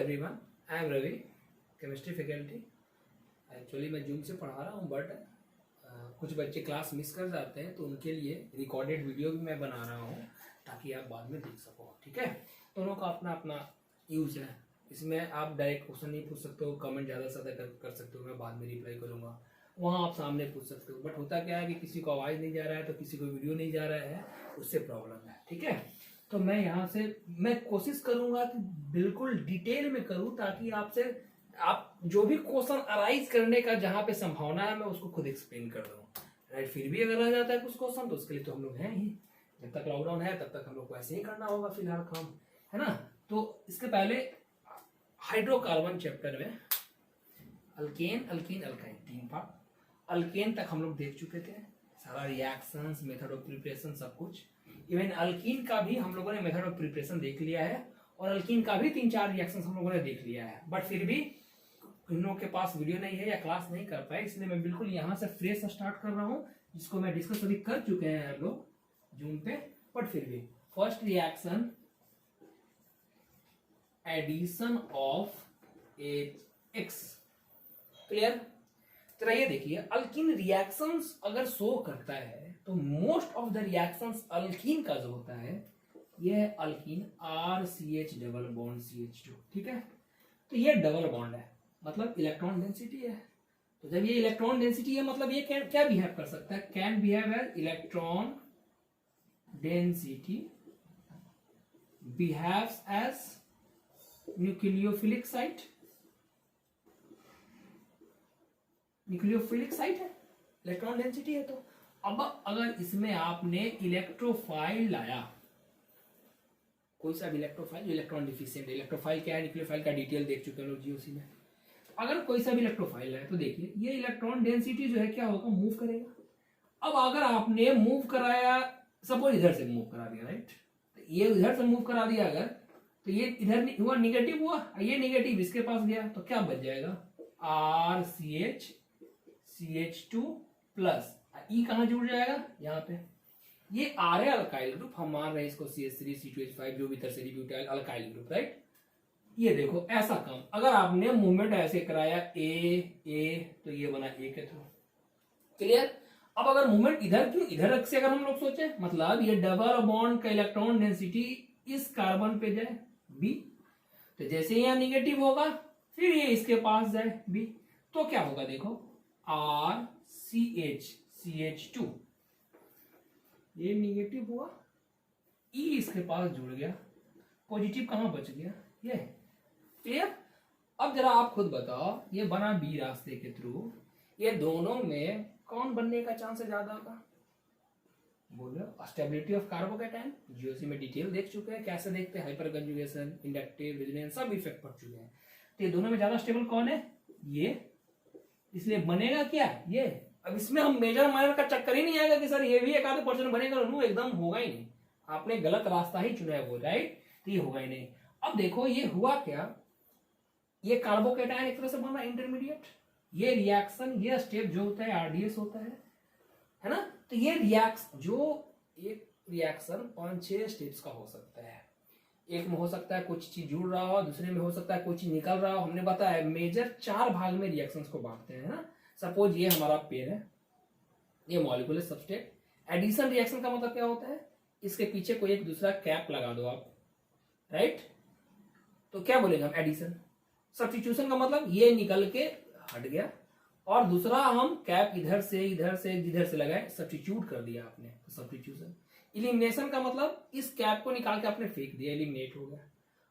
Everyone, I am Ravi, chemistry faculty. Actually मैं Zoom से पढ़ा रहा हूँ, बट कुछ बच्चे क्लास मिस कर जाते हैं, तो उनके लिए रिकॉर्डेड वीडियो भी मैं बना रहा हूँ ताकि आप बाद में देख सको। ठीक है, दोनों का अपना अपना यूज है। इसमें आप डायरेक्ट क्वेश्चन नहीं पूछ सकते हो, कमेंट ज़्यादा से ज़्यादा कर सकते हो, मैं बाद में रिप्लाई करूँगा। वहाँ आप सामने पूछ सकते हो, बट होता क्या है कि किसी को आवाज़ नहीं जा रहा है तो किसी को वीडियो नहीं जा रहा है, उससे प्रॉब्लम है। ठीक है, तो मैं यहाँ से मैं कोशिश करूँगा कि बिल्कुल डिटेल में करूँ ताकि आपसे आप जो भी क्वेश्चन अराइज करने का जहाँ पे संभावना है मैं उसको खुद एक्सप्लेन कर दूँ। राइट, फिर भी अगर रह जाता है कुछ क्वेश्चन तो उसके लिए तो हम लोग हैं ही, जब तक लॉकडाउन है तब तक हम लोग को ऐसे ही करना होगा फिलहाल काम, है ना। तो इसके पहले हाइड्रोकार्बन चैप्टर में alkane alkene alkyne 3 part. Alkane तक हम लोग देख चुके थे, सारा रिएक्शंस, मेथड ऑफ प्रिपरेशन, सब कुछ। इवन अल्कीन का भी हम लोगों ने मेथड ऑफ प्रिपरेशन देख लिया है और अल्कीन का भी 3-4 रिएक्शंस हम लोगों ने देख लिया है। बट फिर भी इन लोगों के पास वीडियो नहीं है या क्लास नहीं कर पाए, इसलिए मैं बिल्कुल यहाँ से फ्रेश स्टार्ट कर रहा हूँ, जिसको मैं डिस्कस अभी कर चुके हैं हम लोग जूम पे। बट फिर भी first reaction, addition of X. Clear? तो ये देखिए, अल्कीन रिएक्शंस अगर शो करता है तो most of the reactions alkyne का जो होता है ये है alkyne RCH double bond CH2। ठीक है, तो ये डबल बॉन्ड है, मतलब इलेक्ट्रॉन डेंसिटी है। तो जब ये इलेक्ट्रॉन डेंसिटी है मतलब ये क्या बिहेव कर सकता है? Can behave as electron density behaves as nucleophilic site. Nucleophilic site है, इलेक्ट्रॉन डेंसिटी है। तो अब अगर इसमें आपने इलेक्ट्रोफाइल लाया, कोई सा भी इलेक्ट्रोफाइल जो इलेक्ट्रॉन डिफिशिएंट है, इलेक्ट्रोफाइल क्या है, न्यूक्लियोफाइल का डिटेल देख चुके हैं लोग जीओसी में। अगर कोई सा भी इलेक्ट्रोफाइल है तो देखिए ये इलेक्ट्रॉन डेंसिटी जो है क्या होगा, मूव करेगा। अब अगर आपने मूव कराया, सपोज इधर से मूव करा दिया, राइट, तो ये इधर से मूव करा दिया अगर, तो ये इधर हुआ निगेटिव हुआ, ये निगेटिव इसके पास गया, तो क्या बच जाएगा? RCH CH2 प्लस ई कहाँ जुड़ जाएगा? यहाँ पे। ये R है अल्काइल ग्रुप, हम मान रहे हैं इसको CH3 C2H5 जो भी tertiary butyl alkyl group, right. ये देखो ऐसा काम अगर आपने मूवमेंट ऐसे कराया ए तो ये बना ए के थ्रू। क्लियर? अब अगर मूवमेंट इधर क्यों, इधर से अगर हम लोग सोचे, मतलब ये डबल बॉन्ड का इलेक्ट्रॉन डेंसिटी इस कार्बन पे जाए बी, तो जैसे यहाँ निगेटिव होगा फिर ये इसके पास जाए बी, तो क्या होगा देखो, RCH CH2 ये निगेटिव हुआ, ई इसके पास जुड़ गया, पॉजिटिव कहां बच गया, ये। क्लियर? अब जरा आप खुद बताओ, ये बना बी रास्ते के थ्रू, ये दोनों में कौन बनने का चांस ज्यादा होगा? बोलो, स्टेबिलिटी ऑफ कार्बोकैटायन जीओसी में डिटेल देख चुके हैं, कैसे देखते हैं, हाइपर कंजुगेशन, इंडक्टिव, रेजोनेंस, सब इफेक्ट पड़ चुके हैं। तो ये दोनों में ज्यादा स्टेबल कौन है? ये। इसलिए बनेगा क्या? ये। अब इसमें हम मेजर माइनर का चक्कर ही नहीं आएगा कि सर ये भी एक आधे % बनेगा, नो, एकदम होगा ही नहीं, आपने गलत रास्ता ही चुना है वो, राइट, तो ये होगा ही नहीं। अब देखो ये हुआ क्या, ये कार्बोकैटायन एक तरह से बना इंटरमीडिएट, ये रिएक्शन, ये स्टेप जो होता है RDS होता है ना। तो ये रिएक्शन, जो एक रिएक्शन 5-6 स्टेप्स का हो सकता है, एक में हो सकता है कुछ चीज जुड़ रहा हो, दूसरे में हो सकता है कुछ चीज निकल रहा हो। हमने बताया मेजर 4 भाग में रिएक्शंस को बांटते हैं ना। सपोज ये हमारा पेन है, ये मॉलिक्यूलर सबस्ट्रेट। एडिशन रिएक्शन का मतलब क्या होता है, इसके पीछे कोई एक दूसरा कैप लगा दो आप, राइट, तो क्या बोलेंगे हम, एडिशन। सब्स्टिट्यूशन का मतलब ये निकल के हट गया और दूसरा हम कैप इधर से जिधर से लगाए, सब्स्टिट्यूट कर दिया आपने, तो सब्स्टिट्यूशन। इलिमिनेशन का मतलब इस कैप को निकाल के आपने फेंक दिया, एलिमिनेट हो गया।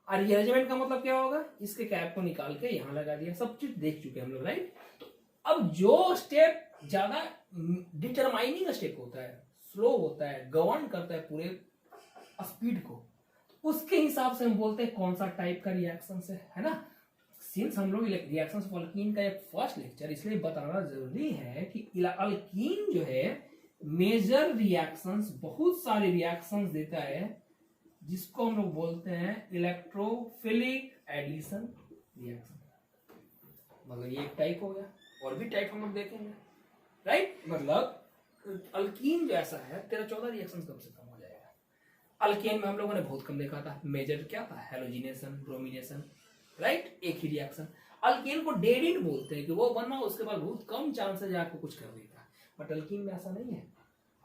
और रिअरेंजमेंट का मतलब क्या होगा, इसके कैप को निकाल के यहां लगा दिया। सब चीज देख चुके हम लोग, राइट। तो अब जो स्टेप ज्यादा डिटरमाइनिंग स्टेप होता है, स्लो होता है, गवर्न करता है पूरे स्पीड को, उसके हिसाब से हम बोलते हैं कौन सा टाइप का रिएक्शन है ना। सिंस हम लोग रिएक्शंस ऑफ अल्कीन का एक फर्स्ट लेक्चर, इसलिए बताना जरूरी है कि अल्कीन जो है मेजर रिएक्शंस, बहुत सारे रिएक्शंस देता है, जिसको हम लोग बोलते हैं इलेक्ट्रोफिलिक एडिशन रिएक्शन। मतलब ये एक टाइप हो गया, और भी टाइप हम लोग देखेंगे, राइट। मतलब अल्कीन जो ऐसा है 13-14 रिएक्शन कम से कम हो जाएगा। अल्केन में हम लोगों ने बहुत कम देखा था। मेजर क्या था, हेलोजिनेशन, ब्रोमिनेशन, राइट, एक ही रिएक्शन। अल्केन को डेड एंड बोलते हैं कि वो बनना उसके बाद बहुत कम चांसेस है आपको कुछ कर देगा, बट अल्कीन में ऐसा नहीं है।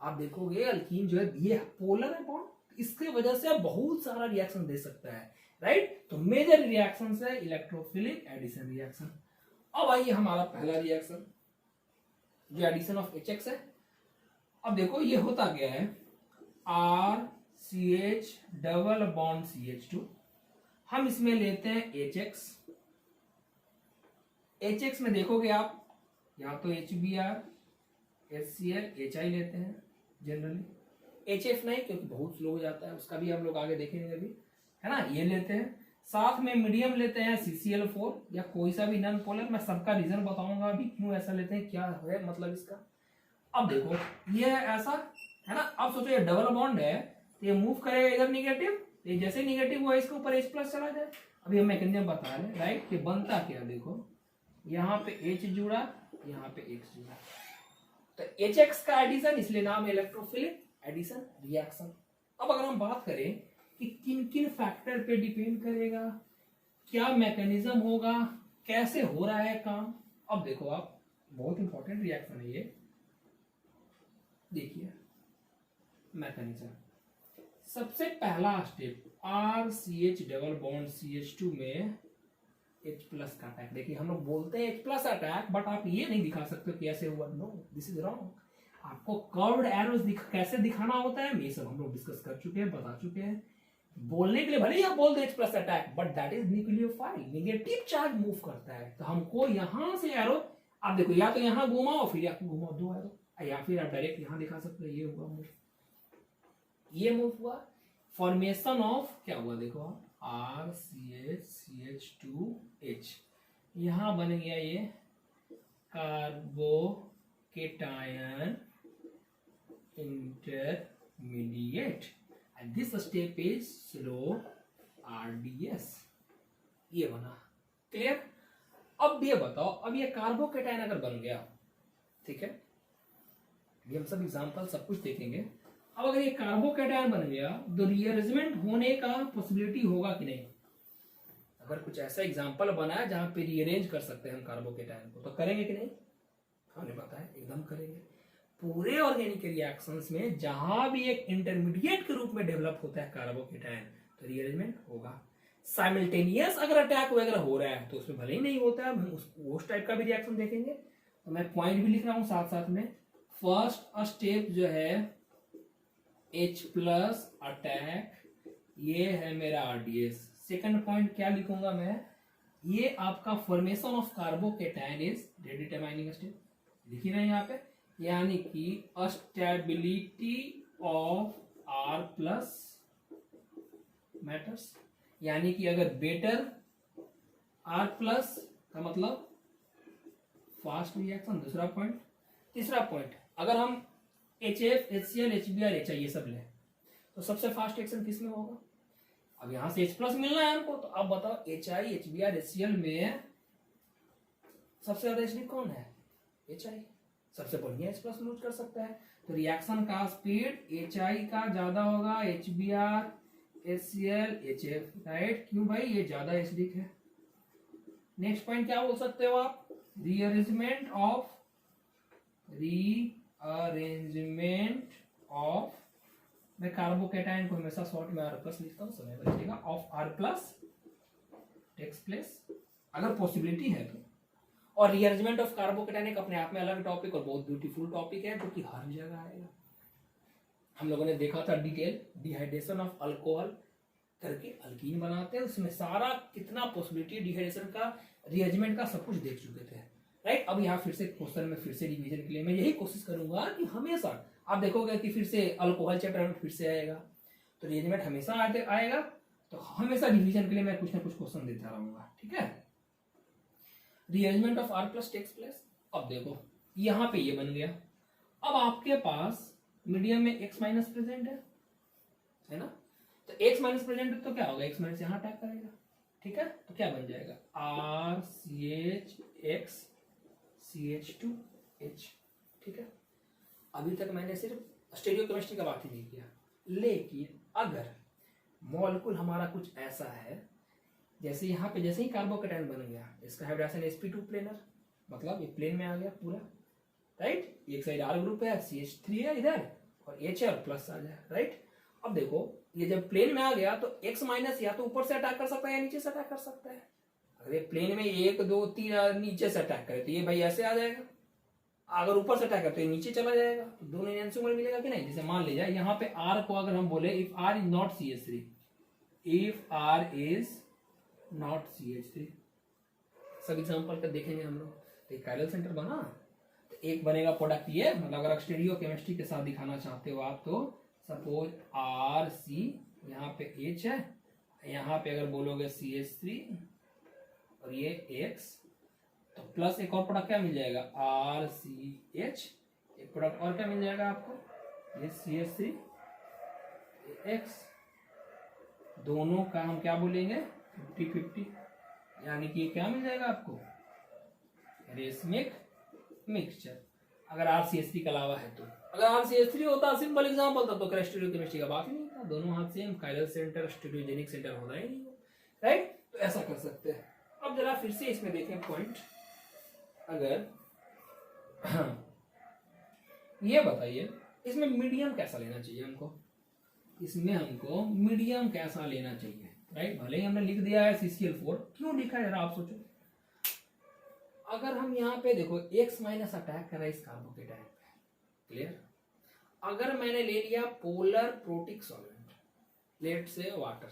आप देखोगे अल्कीन जो है ये पोलर है बॉन्ड, इसकी वजह से आप बहुत सारा रिएक्शन दे सकता है, राइट। तो मेजर रिएक्शन है इलेक्ट्रोफिलिक एडिशन रिएक्शन। अब आइए हमारा पहला रिएक्शन जो एडिशन ऑफ HX है। अब देखो ये होता क्या है, RCH डबल बॉन्ड CH2, हम इसमें लेते हैं HX। HX में देखोगे आप या तो HBr HCl HI लेते हैं जनरली, HF नहीं क्योंकि बहुत स्लो हो जाता है, उसका भी हम लोग आगे देखेंगे अभी, है ना। ये लेते हैं, साथ में मीडियम लेते हैं CCl4 या कोई सा भी नॉन पोलर। मैं सबका रीजन बताऊंगा अभी क्यों ऐसा लेते हैं, क्या है मतलब इसका। अब देखो ये ऐसा है ना, अब सोचो ये डबल बॉन्ड है तो ये मूव करेगा इधर निगेटिव, तो जैसे निगेटिव हुआ इसके ऊपर H प्लस चला जाए। अभी हम मैकेनिज्म बता रहे हैं, राइट। कि बनता क्या, देखो यहाँ पे H जुड़ा, यहाँ पे X जुड़ा, तो HX का एडिशन, इसलिए नाम है इलेक्ट्रोफिलिक एडिशन रिएक्शन। अब अगर हम बात करें कि किन किन फैक्टर पे डिपेंड करेगा, क्या मैकेनिज्म होगा, कैसे हो रहा है काम। अब देखो आप, बहुत इंपॉर्टेंट रिएक्शन है ये, देखिए मैकेनिज्म। सबसे पहला step RCH double bond CH2 में H प्लस का अटैक। देखिए हम लोग बोलते हैं H प्लस अटैक, बट आप ये नहीं दिखा सकते कि ऐसे हुआ, नो दिस इज रॉन्ग। आपको कर्व्ड एरोस कैसे दिखाना होता है ये सब हम लोग डिस्कस कर चुके हैं, बता चुके हैं। बोलने के लिए भले ही आप बोल दे H plus attack, but that is nucleophile, negative charge move करता है। तो हमको यहां से एरो, आप देखो या तो यहां घुमाओ फिर या घुमाओ दो एरो, या फिर आप डायरेक्ट यहां दिखा सकते हो, ये हुआ मूव, ये मूव हुआ। फॉर्मेशन ऑफ क्या हुआ देखो आप, RCH CH2H, यहां बन गया ये carbocation intermediate, and this step is slow RDS, ये बना। क्लियर। अब ये बताओ, अब ये कार्बोकेटायन अगर बन गया, ठीक है, ये हम सब एग्जांपल सब कुछ देखेंगे। अब अगर ये कार्बोकेटायन बन गया तो रीअरेंजमेंट होने का पॉसिबिलिटी होगा कि नहीं। अगर कुछ ऐसा एग्जांपल बना है जहां पे रीअरेंज कर सकते हैं हम कार्बोकेटायन को, तो करेंगे कि नहीं, हमने बताया एकदम करेंगे। पूरे ऑर्गेनिक रिएक्शंस में जहां भी एक इंटरमीडिएट के रूप में डेवलप होता है कार्बोकेटायन, तो रीअरेंजमेंट होगा। साइमल्टेनियस अगर अटैक वगैरह हो रहा है तो उसमें भले ही नहीं होता है, हम उस टाइप का भी रिएक्शन देखेंगे। तो मैं पॉइंट भी लिख रहा हूं साथ साथ में। फर्स्ट स्टेप जो है H प्लस अटैक, ये है मेरा RDS। सेकंड पॉइंट क्या लिखूंगा मैं, ये आपका formation of carbocation is determining step, लिख ही रहे हैं यहाँ पे, यानी कि stability of R plus matters, यानी कि अगर बेटर R प्लस का मतलब फास्ट रिएक्शन, दूसरा पॉइंट। तीसरा पॉइंट, अगर हम HF HCl HBr HI ये सब लें तो सबसे फास्ट रिएक्शन किस में होगा। अब यहां से H प्लस मिलना है हमको, तो अब बताओ HI HBr HCl में सबसे ज्यादा एसिडिक कौन है, HI। सबसे बढ़िया H प्लस लूज कर सकता है, तो रिएक्शन का स्पीड HI का ज्यादा होगा, HBr HCl HF, राइट। क्यों भाई, ये ज्यादा एसिडिक है। नेक्स्ट पॉइंट क्या बोल सकते हो आप, रीअरेंजमेंट ऑफ, मैं कार्बोकेटायन को हमेशा शॉर्ट में R प्लस लिखता हूँ, समय बचेगा, of R plus takes place अगर पॉसिबिलिटी है तो। और रीअरेंजमेंट ऑफ कार्बोकेटायन एक अपने आप में अलग टॉपिक और बहुत ब्यूटीफुल टॉपिक है जो कि हर जगह आएगा। हम लोगों ने देखा था डिटेल, डिहाइड्रेशन ऑफ अल्कोहल करके अल्कीन बनाते हैं, उसमें सारा कितना पॉसिबिलिटी डिहाइड्रेशन का, रीअरेंजमेंट का सब कुछ देख चुके थे, राइट। अब यहाँ फिर से क्वेश्चन में फिर से रिवीजन के लिए मैं यही कोशिश करूंगा कि हमेशा आप देखोगे कि फिर से अल्कोहल चैप्टर में फिर से आएगा, तो रीअरेंजमेंट हमेशा आएगा, तो हमेशा रिवीजन के लिए मैं कुछ ना कुछ क्वेश्चन देता रहूंगा, ठीक है। Rearrangement of R plus takes place. अब देखो यहाँ पे ये बन गया, अब आपके पास मीडियम में X माइनस प्रेजेंट है ना, तो X माइनस प्रेजेंट है तो क्या होगा, X माइनस यहाँ अटैक करेगा, ठीक है। तो क्या बन जाएगा, RCHX CH2H, ठीक है। अभी तक मैंने सिर्फ स्टीरियोकेमिस्ट्री का बात ही नहीं किया, लेकिन अगर मॉलिक्यूल हमारा कुछ ऐसा है जैसे यहाँ पे जैसे ही कार्बोकेटाइन बन गया, इसका हाइड्रोजन sp2 प्लेनर, मतलब ये प्लेन में आ गया पूरा, राइट। एक साइड R ग्रुप है, CH3 है इधर, और H है और प्लस आ जाए, राइट। अब देखो ये जब प्लेन में आ गया तो X माइनस या तो ऊपर से अटैक कर सकता है या नीचे से अटैक कर सकता है। अगर ये प्लेन में 1 2 3 नीचे से अटैक करे तो ये भाई ऐसे आ जाएगा, अगर ऊपर से अटैक करे तो ये नीचे चला जाएगा, तो दोनों आंसर मिलेगा कि नहीं। जैसे मान लीजिए यहाँ पे R को अगर हम बोले if R is not CH3, if R is not CH3, सब एग्जांपल का देखेंगे हम लोग। तो एक कायरल सेंटर बना, तो एक बनेगा प्रोडक्ट ये, मतलब अगर स्टीरियो केमिस्ट्री के साथ दिखाना चाहते हो आप तो सपोज RC, यहाँ पे H है, यहाँ पे अगर बोलोगे CH3 और ये X, तो प्लस एक और प्रोडक्ट क्या मिल जाएगा RCH, एक प्रोडक्ट और क्या मिल जाएगा आपको, ये CH3 X, दोनों का हम क्या बोलेंगे 50-50, यानी कि ये क्या मिल जाएगा आपको रेसमिक मिक्सचर। अगर RCH3 के अलावा है तो, अगर RCH3 होता सिंपल एग्जांपल था तो स्टीरियो केमिस्ट्री का बात ही नहीं था, दोनों हाथ same, chiral centre stereogenic centre होना ही नहीं, राइट। तो ऐसा कर सकते हैं। अब जरा फिर से इसमें देखें पॉइंट, अगर ये बताइए इसमें मीडियम कैसा लेना चाहिए हमको, इसमें हमको मीडियम कैसा लेना चाहिए, राइट। भले ही हमने लिख दिया है CCl4, क्यों लिखा है जरा आप सोचो। अगर हम यहाँ पे देखो X माइनस अटैक कर रहा है इस कार्बोकेटाइन पे, क्लियर। अगर मैंने ले लिया पोलर प्रोटिक सॉल्वेंट, लेट से वाटर,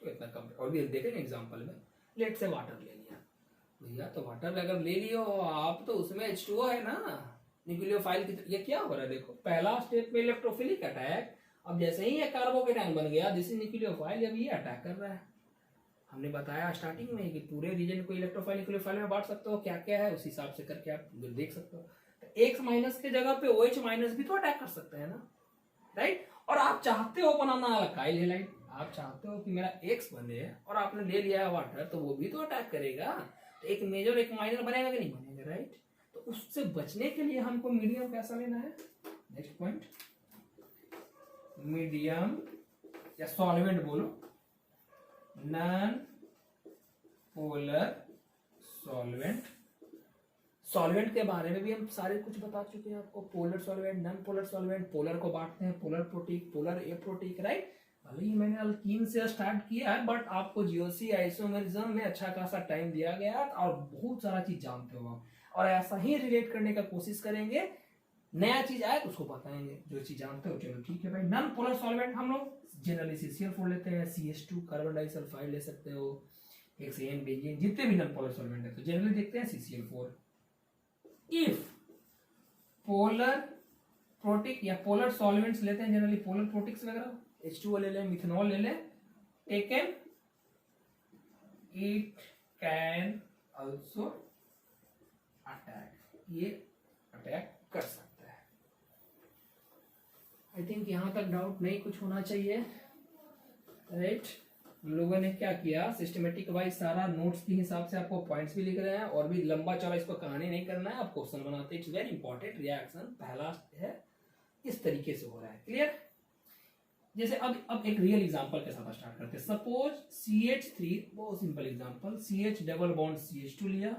तो इतना कम, और भी देखेंगे एग्जांपल में, लेट से वाटर ले लिया भैया, तो वाटर अगर ले लियो आप तो उसमें H2O है ना, न्यूक्लियोफाइल की, ये क्या हो रहा है देखो, पहला स्टेप में इलेक्ट्रोफिलिक अटैक, अब जैसे ही ये कार्बोकेटाइन बन गया दिस इज न्यूक्लियोफाइल, अब ये अटैक कर रहा है। हमने बताया स्टार्टिंग में कि पूरे रीजन को इलेक्ट्रोफाइल न्यूक्लियोफाइल में बांट सकते हो, क्या क्या है उस हिसाब से करके आप देख सकते हो। तो X माइनस के जगह पे OH माइनस भी तो अटैक कर सकते हैं ना, राइट। और आप चाहते हो बनाना अल्काइल हैलाइड, आप चाहते हो कि मेरा X बने और आपने ले लिया है वाटर, तो वो भी तो अटैक करेगा, तो एक मेजर एक माइनर बनेगा कि नहीं बनेगा, राइट। तो उससे बचने के लिए हमको मीडियम कैसा लेना है, नेक्स्ट पॉइंट, मीडियम या सॉल्वेंट बोलो, नॉन पोलर सॉल्वेंट। सॉल्वेंट के बारे में भी हम सारे कुछ बता चुके हैं आपको, polar solvent, non polar solvent, polar को बांटते हैं polar protic, polar aprotic, right. भले ही मैंने अल्कीन से स्टार्ट किया है, बट आपको जीओसी आइसोमेरिज्म में अच्छा खासा टाइम दिया गया है और बहुत सारा चीज जानते हो, और ऐसा ही रिलेट करने का कोशिश करेंगे, नया चीज आए तो उसको बताएंगे, जो चीज जानते हो चलो ठीक है भाई। नॉन पोलर सॉल्वेंट हम लोग जनरली CCl4 लेते हैं, CH2 कार्बन डाइसल्फाइड ले सकते हो, हेक्सेन बेंजीन, जितने भी नॉन पोलर सॉल्वेंट है तो जनरली देखते हैं CCl4। इफ पोलर प्रोटिक या पोलर सॉल्वेंट्स लेते हैं जनरली, पोलर प्रोटिक्स वगैरह H2O ले लें, मिथेनॉल ले लें, taken it can also attack, ये अटैक कर सकता है। आई थिंक यहां तक डाउट नहीं कुछ होना चाहिए, राइट। हम लोगों ने क्या किया, सिस्टमेटिक वाइज सारा नोट्स के हिसाब से आपको पॉइंट्स भी लिख रहे हैं, और भी लंबा चौड़ा इसको कहानी नहीं करना है, आप क्वेश्चन बनाते हैं। इट्स वेरी इंपॉर्टेंट, रिएक्शन पहला है इस तरीके से हो रहा है, क्लियर। जैसे अब एक रियल एग्जांपल के साथ स्टार्ट करते हैं। सपोज CH3, बहुत simple example, CH double bond CH2 लिया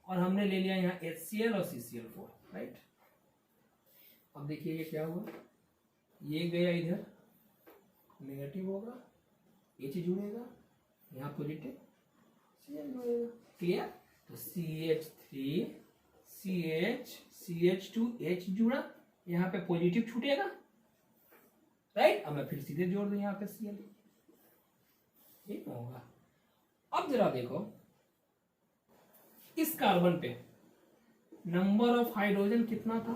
और हमने ले लिया यहाँ HCl और CCl4, राइट। अब देखिए ये क्या हुआ, ये गया इधर नेगेटिव होगा, H जुड़ेगा, यहाँ पॉजिटिव Cl जुड़ेगा, क्लियर। तो CH3 CH2 H जुड़ा, यहाँ पे पॉजिटिव छूटेगा, राइट। अब मैं फिर सीधे जोड़ दूं यहाँ पे Cl, ठीक होगा। अब जरा देखो इस कार्बन पे नंबर ऑफ हाइड्रोजन कितना था,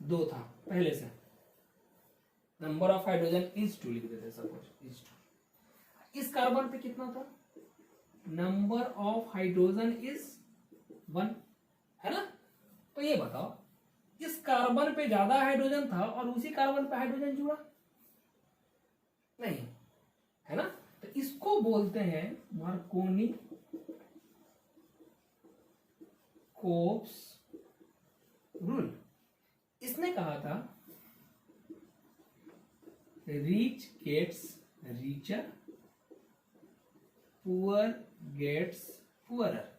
2 था पहले से, नंबर ऑफ हाइड्रोजन इज 2 लिख देते सपोज इज 2। इस कार्बन पे कितना था, नंबर ऑफ हाइड्रोजन इज 1, है ना। तो ये बताओ इस कार्बन पे ज्यादा हाइड्रोजन था और उसी कार्बन पे हाइड्रोजन जुड़ा नहीं, है ना। तो इसको बोलते हैं मार्कोनी कोप्स रूल। इसने कहा था rich gets richer, poor gets poorer.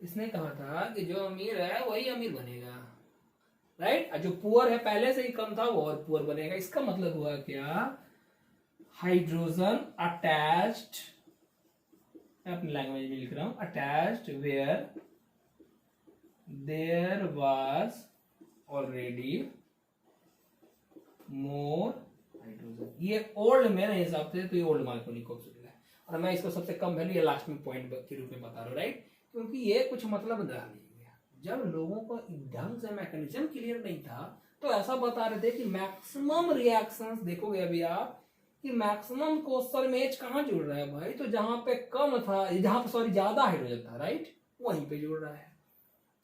इसने कहा था कि जो अमीर है वही अमीर बनेगा, राइट। जो पुअर है पहले से ही कम था वो और पुअर बनेगा। इसका मतलब हुआ क्या, हाइड्रोजन अटैच्ड, अपनी लैंग्वेज में लिख रहा हूं, attached where there was already more hydrogen. ये ओल्ड, मेरे हिसाब से तो ये ओल्ड मार्कोनिकोव है, और मैं इसको सबसे कम वैल्यू या लास्ट में पॉइंट के रूप में बता रहा हूँ, राइट। क्योंकि ये कुछ मतलब रह नहीं गया, जब लोगों को ढंग से मैकेनिज्म क्लियर नहीं था तो ऐसा बता रहे थे कि मैक्सिमम रिएक्शंस, देखोगे अभी आप कि मैक्सिमम कोस्टल में एच कहाँ जुड़ रहा है भाई, तो जहां पे कम था, जहां पे सॉरी ज्यादा हाइड्रोजन था, राइट, वहीं पे जुड़ रहा है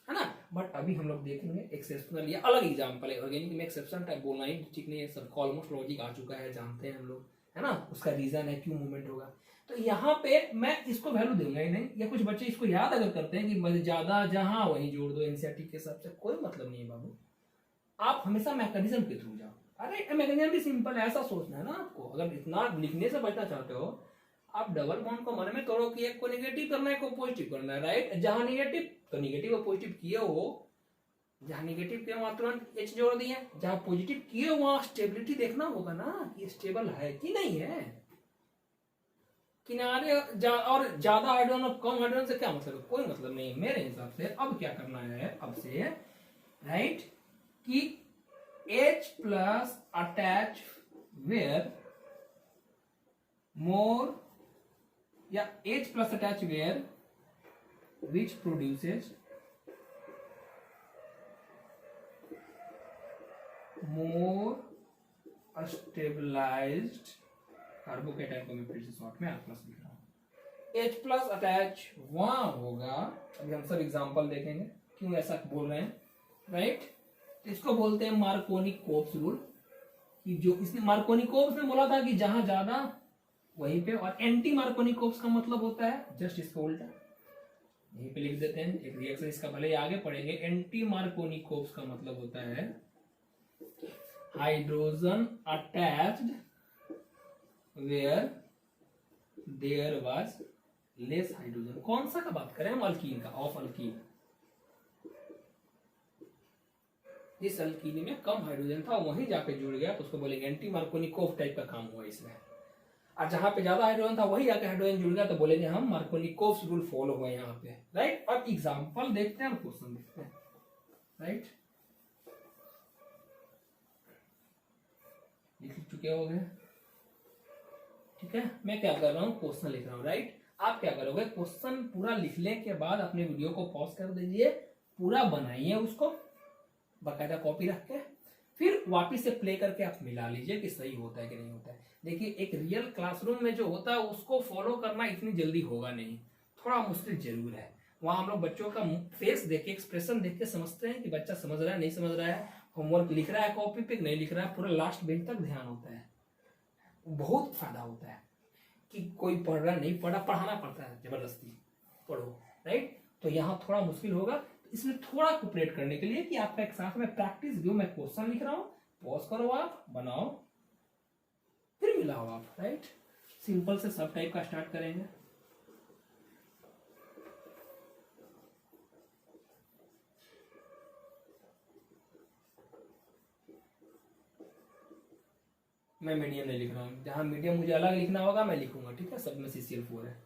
ना। बट अभी हम लोग देखेंगे एक्सेप्शनल या अलग एग्जांपल है। ऑर्गेनिक में एक्सेप्शन टाइप बोलना ही ठीक नहीं है, सब ऑलमोस्ट लॉजिक आ चुका है, जानते हैं हम लोग, है ना, उसका रीजन है क्यों मूवमेंट होगा। तो यहाँ पे मैं इसको वैल्यू दूंगा ही नहीं, या कुछ बच्चे इसको याद अगर करते हैं कि ज्यादा जहां वहीं जोड़ दो एनसीईआरटी के हिसाब से, कोई मतलब नहीं है बाबू। आप हमेशा मैकेनिज्म के थ्रू जाओ। अरे मैकेनिज्म भी सिंपल है, ऐसा सोचना है ना आपको। अगर इतना लिखने से बचना चाहते हो, आप डबल बॉन्ड को मन में तोड़ो कि एक को नेगेटिव करना है, एक को पॉजिटिव करना है, राइट। जहां नेगेटिव तो नेगेटिव और पॉजिटिव किए हो, जहां नेगेटिव किए वहां तुरंत एच जोड़ दिए, जहां पॉजिटिव किए वहां स्टेबिलिटी देखना होगा ना कि स्टेबल है कि नहीं है। किनारे और ज्यादा हाइड्रोजन और कम हाइड्रोजन से क्या मतलब है, कोई मतलब नहीं है मेरे हिसाब से। अब क्या करना है अब से, राइट, कि H plus attach where more, या H plus attach where which produces more stabilized carbocation को मैं फिर से शॉर्ट में R प्लस लिख रहा हूं। H प्लस अटैच वहां होगा, अभी हम सब एग्जांपल देखेंगे क्यों ऐसा बोल रहे हैं, राइट। तो इसको बोलते हैं मार्कोनी-कोप्स रूल, कि जो इसने मार्कोनी-कोप्स ने बोला था कि जहां ज्यादा वहीं पे, और एंटी मार्कोनी-कोप्स का मतलब होता है जस्ट इसका उल्टा। यहीं पे लिख देते हैं एक रिएक्शन इसका, भले ही आगे पढ़ेंगे। एंटी मार्कोनी-कोप्स का मतलब होता है hydrogen attached where there was less hydrogen. कौन सा का बात करें हम, अल्कीन का, ऑफ अल्कीन। इस अल्कीन में कम हाइड्रोजन था, वहीं जाके जुड़ गया, तो उसको बोलेंगे एंटी मार्कोनी-कोव टाइप का काम हुआ इसमें। और जहां पे ज्यादा हाइड्रोजन था वही जाके हाइड्रोजन जुड़ गया, तो बोलेंगे हम मार्कोनी-कोव रूल फॉलो हुआ यहाँ पे, राइट। अब एग्जांपल देखते हैं और क्वेश्चन देखते हैं, राइट। लिख चुके होंगे, ठीक है। मैं क्या कर रहा हूँ, क्वेश्चन लिख रहा हूँ, राइट। आप क्या करोगे, क्वेश्चन पूरा लिखने के बाद अपने वीडियो को पॉज कर दीजिए, पूरा बनाइए उसको बाकायदा कॉपी रख के, फिर वापिस से प्ले करके आप मिला लीजिए कि सही होता है कि नहीं होता है। देखिए एक रियल क्लासरूम में जो होता है उसको फॉलो करना इतनी जल्दी होगा नहीं, थोड़ा मुश्किल जरूर है। वहां हम लोग बच्चों का फेस देख के, एक्सप्रेशन देख के समझते हैं कि बच्चा समझ रहा है नहीं समझ रहा है, होमवर्क लिख रहा है कॉपी पे नहीं लिख रहा है, पूरा लास्ट बेंच तक ध्यान होता है। बहुत फायदा होता है कि कोई पढ़ रहा नहीं पढ़ा, पढ़ाना पड़ता है जबरदस्ती, पढ़ो, राइट। तो यहाँ थोड़ा मुश्किल होगा, इसमें थोड़ा कोऑपरेट करने के लिए कि आपका एक साथ में प्रैक्टिस व्यू, मैं क्वेश्चन लिख रहा हूं, पॉज करो, आप बनाओ, फिर मिलाओ आप, राइट। सिंपल से सब टाइप का स्टार्ट करेंगे। मैं मीडियम नहीं लिख रहा हूं, जहां मीडियम मुझे अलग लिखना होगा मैं लिखूंगा, ठीक है। सब में CCl4 है।